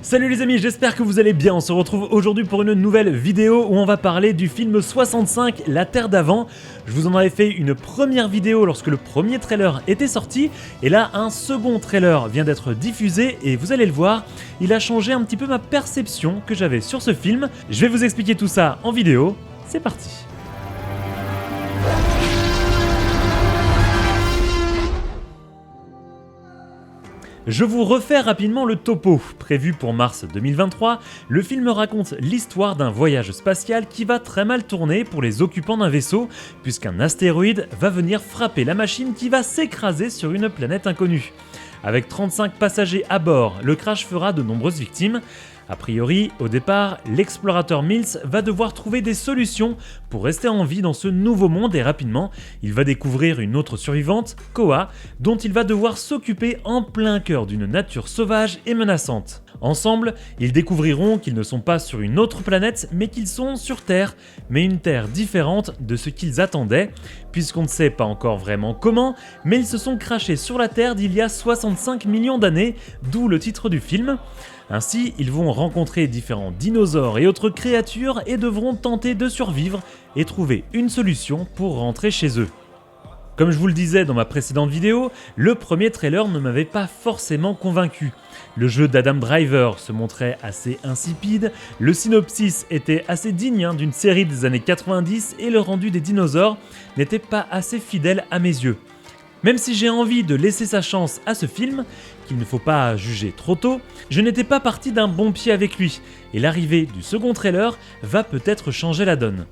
Salut les amis, j'espère que vous allez bien. On se retrouve aujourd'hui pour une nouvelle vidéo où on va parler du film 65, La Terre d'avant. Je vous en avais fait une première vidéo lorsque le premier trailer était sorti, et là un second trailer vient d'être diffusé et vous allez le voir, il a changé un petit peu ma perception que j'avais sur ce film. Je vais vous expliquer tout ça en vidéo, c'est parti. Je vous refais rapidement le topo. Prévu pour mars 2023, le film raconte l'histoire d'un voyage spatial qui va très mal tourner pour les occupants d'un vaisseau, puisqu'un astéroïde va venir frapper la machine qui va s'écraser sur une planète inconnue. Avec 35 passagers à bord, le crash fera de nombreuses victimes. A priori, au départ, l'explorateur Mills va devoir trouver des solutions pour rester en vie dans ce nouveau monde et rapidement, il va découvrir une autre survivante, Koa, dont il va devoir s'occuper en plein cœur d'une nature sauvage et menaçante. Ensemble, ils découvriront qu'ils ne sont pas sur une autre planète, mais qu'ils sont sur Terre, mais une Terre différente de ce qu'ils attendaient, puisqu'on ne sait pas encore vraiment comment, mais ils se sont crashés sur la Terre d'il y a 65 millions d'années, d'où le titre du film. Ainsi, ils vont rencontrer différents dinosaures et autres créatures et devront tenter de survivre et trouver une solution pour rentrer chez eux. Comme je vous le disais dans ma précédente vidéo, le premier trailer ne m'avait pas forcément convaincu. Le jeu d'Adam Driver se montrait assez insipide, le synopsis était assez digne d'une série des années 90 et le rendu des dinosaures n'était pas assez fidèle à mes yeux. Même si j'ai envie de laisser sa chance à ce film, qu'il ne faut pas juger trop tôt, je n'étais pas parti d'un bon pied avec lui, et l'arrivée du second trailer va peut-être changer la donne.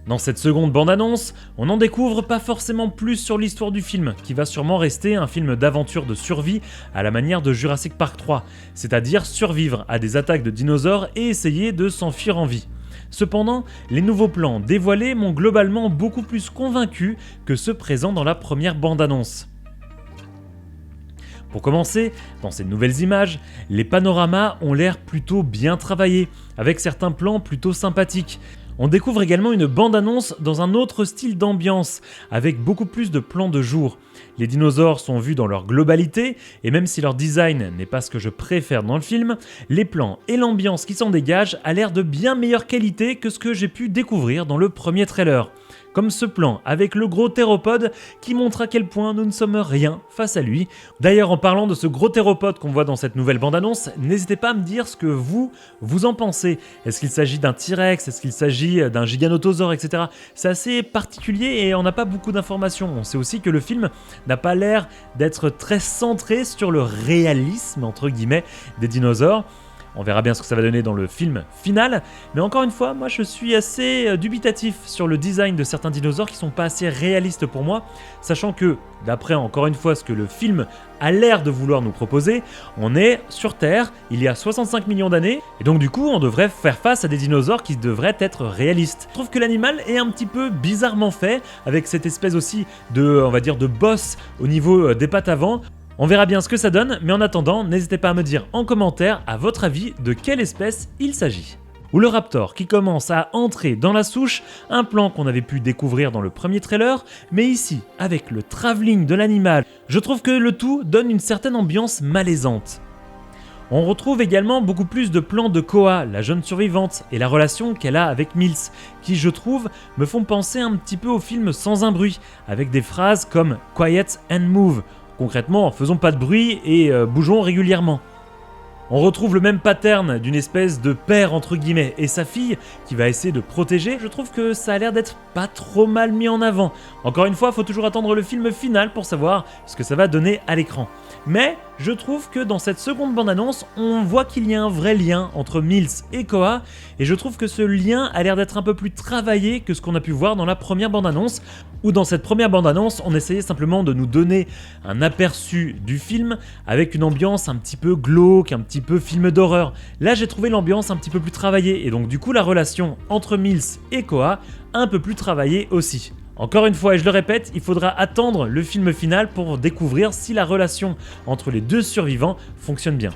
Dans cette seconde bande-annonce, on n'en découvre pas forcément plus sur l'histoire du film, qui va sûrement rester un film d'aventure de survie à la manière de Jurassic Park 3, c'est-à-dire survivre à des attaques de dinosaures et essayer de s'enfuir en vie. Cependant, les nouveaux plans dévoilés m'ont globalement beaucoup plus convaincu que ceux présents dans la première bande-annonce. Pour commencer, dans ces nouvelles images, les panoramas ont l'air plutôt bien travaillés, avec certains plans plutôt sympathiques. On découvre également une bande-annonce dans un autre style d'ambiance, avec beaucoup plus de plans de jour. Les dinosaures sont vus dans leur globalité, et même si leur design n'est pas ce que je préfère dans le film, les plans et l'ambiance qui s'en dégagent a l'air de bien meilleure qualité que ce que j'ai pu découvrir dans le premier trailer. Comme ce plan avec le gros théropode qui montre à quel point nous ne sommes rien face à lui. D'ailleurs, en parlant de ce gros théropode qu'on voit dans cette nouvelle bande-annonce, n'hésitez pas à me dire ce que vous en pensez. Est-ce qu'il s'agit d'un T-Rex? Est-ce qu'il s'agit d'un giganotosaure, etc. C'est assez particulier et on n'a pas beaucoup d'informations. On sait aussi que le film n'a pas l'air d'être très centré sur le réalisme, entre guillemets, des dinosaures. On verra bien ce que ça va donner dans le film final, mais encore une fois, moi je suis assez dubitatif sur le design de certains dinosaures qui sont pas assez réalistes pour moi, sachant que, d'après encore une fois ce que le film a l'air de vouloir nous proposer, on est sur Terre, il y a 65 millions d'années, et donc du coup on devrait faire face à des dinosaures qui devraient être réalistes. Je trouve que l'animal est un petit peu bizarrement fait, avec cette espèce aussi de, on va dire, de bosse au niveau des pattes avant. On verra bien ce que ça donne, mais en attendant, n'hésitez pas à me dire en commentaire, à votre avis, de quelle espèce il s'agit. Ou le raptor qui commence à entrer dans la souche, un plan qu'on avait pu découvrir dans le premier trailer, mais ici, avec le travelling de l'animal, je trouve que le tout donne une certaine ambiance malaisante. On retrouve également beaucoup plus de plans de Koa, la jeune survivante, et la relation qu'elle a avec Mills, qui je trouve me font penser un petit peu au film Sans un bruit, avec des phrases comme « Quiet and move ». Concrètement, faisons pas de bruit et bougeons régulièrement. On retrouve le même pattern d'une espèce de père entre guillemets et sa fille qui va essayer de protéger. Je trouve que ça a l'air d'être pas trop mal mis en avant. Encore une fois, faut toujours attendre le film final pour savoir ce que ça va donner à l'écran. Mais je trouve que dans cette seconde bande-annonce, on voit qu'il y a un vrai lien entre Mills et Koa, et je trouve que ce lien a l'air d'être un peu plus travaillé que ce qu'on a pu voir dans la première bande-annonce, où dans cette première bande-annonce, on essayait simplement de nous donner un aperçu du film avec une ambiance un petit peu glauque, un petit peu film d'horreur. Là, j'ai trouvé l'ambiance un petit peu plus travaillée, et donc du coup la relation entre Mills et Koa un peu plus travaillée aussi. Encore une fois, et je le répète, il faudra attendre le film final pour découvrir si la relation entre les deux survivants fonctionne bien.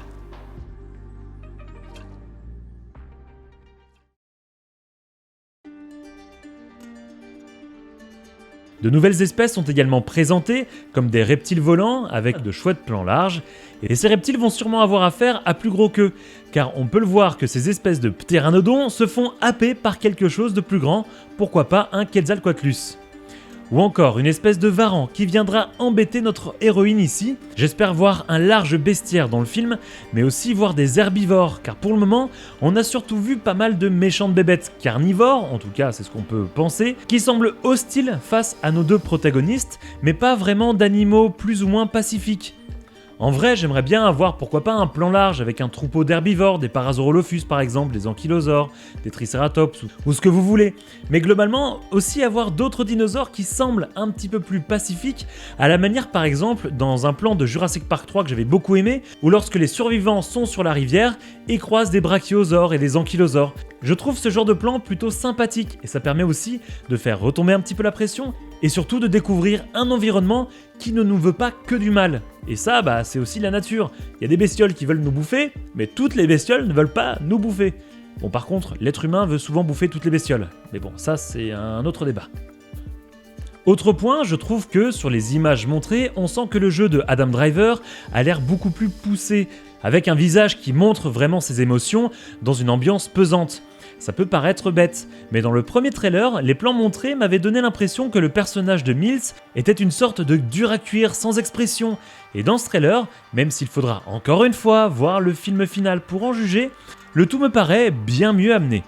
De nouvelles espèces sont également présentées, comme des reptiles volants avec de chouettes plans larges, et ces reptiles vont sûrement avoir affaire à plus gros qu'eux, car on peut le voir que ces espèces de ptéranodons se font happer par quelque chose de plus grand, pourquoi pas un Quetzalcoatlus. Ou encore une espèce de varan qui viendra embêter notre héroïne ici. J'espère voir un large bestiaire dans le film, mais aussi voir des herbivores, car pour le moment, on a surtout vu pas mal de méchantes bébêtes carnivores, en tout cas c'est ce qu'on peut penser, qui semblent hostiles face à nos deux protagonistes, mais pas vraiment d'animaux plus ou moins pacifiques. En vrai, j'aimerais bien avoir pourquoi pas un plan large avec un troupeau d'herbivores, des Parasaurolophus par exemple, des ankylosaures, des Triceratops ou ce que vous voulez. Mais globalement, aussi avoir d'autres dinosaures qui semblent un petit peu plus pacifiques, à la manière par exemple dans un plan de Jurassic Park 3 que j'avais beaucoup aimé, où lorsque les survivants sont sur la rivière et croisent des brachiosaures et des ankylosaures. Je trouve ce genre de plan plutôt sympathique et ça permet aussi de faire retomber un petit peu la pression et surtout de découvrir un environnement qui ne nous veut pas que du mal. Et ça, c'est aussi la nature. Il y a des bestioles qui veulent nous bouffer, mais toutes les bestioles ne veulent pas nous bouffer. Bon, par contre, l'être humain veut souvent bouffer toutes les bestioles. Mais bon, ça c'est un autre débat. Autre point, je trouve que sur les images montrées, on sent que le jeu de Adam Driver a l'air beaucoup plus poussé, avec un visage qui montre vraiment ses émotions dans une ambiance pesante. Ça peut paraître bête, mais dans le premier trailer, les plans montrés m'avaient donné l'impression que le personnage de Mills était une sorte de dur à cuire sans expression. Et dans ce trailer, même s'il faudra encore une fois voir le film final pour en juger, le tout me paraît bien mieux amené.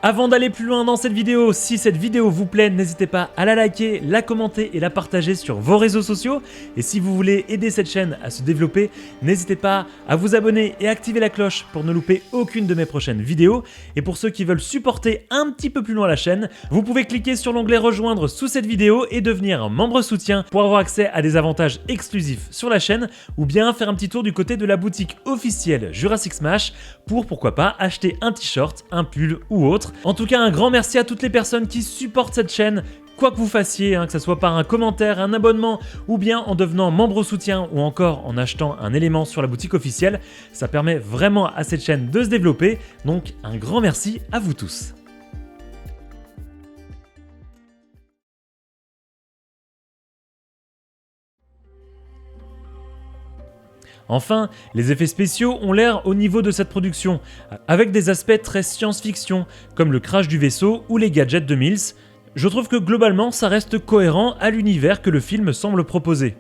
Avant d'aller plus loin dans cette vidéo, si cette vidéo vous plaît, n'hésitez pas à la liker, la commenter et la partager sur vos réseaux sociaux. Et si vous voulez aider cette chaîne à se développer, n'hésitez pas à vous abonner et activer la cloche pour ne louper aucune de mes prochaines vidéos. Et pour ceux qui veulent supporter un petit peu plus loin la chaîne, vous pouvez cliquer sur l'onglet rejoindre sous cette vidéo et devenir un membre soutien pour avoir accès à des avantages exclusifs sur la chaîne ou bien faire un petit tour du côté de la boutique officielle Jurassic Smash pour pourquoi pas acheter un t-shirt, un pull ou autre. En tout cas, un grand merci à toutes les personnes qui supportent cette chaîne, quoi que vous fassiez, que ce soit par un commentaire, un abonnement, ou bien en devenant membre soutien, ou encore en achetant un élément sur la boutique officielle. Ça permet vraiment à cette chaîne de se développer, donc un grand merci à vous tous. Enfin, les effets spéciaux ont l'air au niveau de cette production, avec des aspects très science-fiction, comme le crash du vaisseau ou les gadgets de Mills. Je trouve que globalement ça reste cohérent à l'univers que le film semble proposer.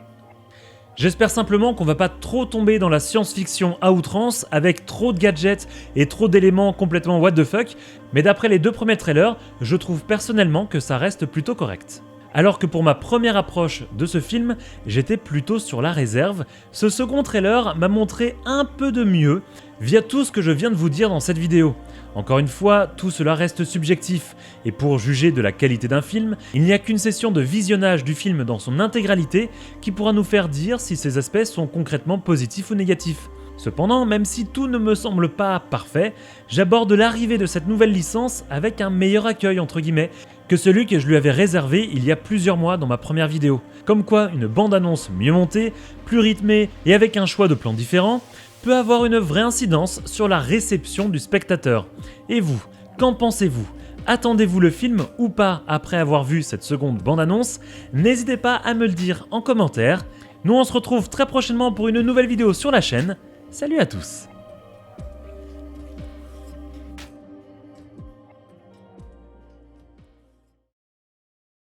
J'espère simplement qu'on va pas trop tomber dans la science-fiction à outrance avec trop de gadgets et trop d'éléments complètement what the fuck, mais d'après les deux premiers trailers, je trouve personnellement que ça reste plutôt correct. Alors que pour ma première approche de ce film, j'étais plutôt sur la réserve, ce second trailer m'a montré un peu de mieux via tout ce que je viens de vous dire dans cette vidéo. Encore une fois, tout cela reste subjectif, et pour juger de la qualité d'un film, il n'y a qu'une session de visionnage du film dans son intégralité qui pourra nous faire dire si ces aspects sont concrètement positifs ou négatifs. Cependant, même si tout ne me semble pas parfait, j'aborde l'arrivée de cette nouvelle licence avec un meilleur accueil entre guillemets que celui que je lui avais réservé il y a plusieurs mois dans ma première vidéo. Comme quoi, une bande-annonce mieux montée, plus rythmée et avec un choix de plans différents peut avoir une vraie incidence sur la réception du spectateur. Et vous, qu'en pensez-vous ? Attendez-vous le film ou pas après avoir vu cette seconde bande-annonce ? N'hésitez pas à me le dire en commentaire. Nous on se retrouve très prochainement pour une nouvelle vidéo sur la chaîne. Salut à tous!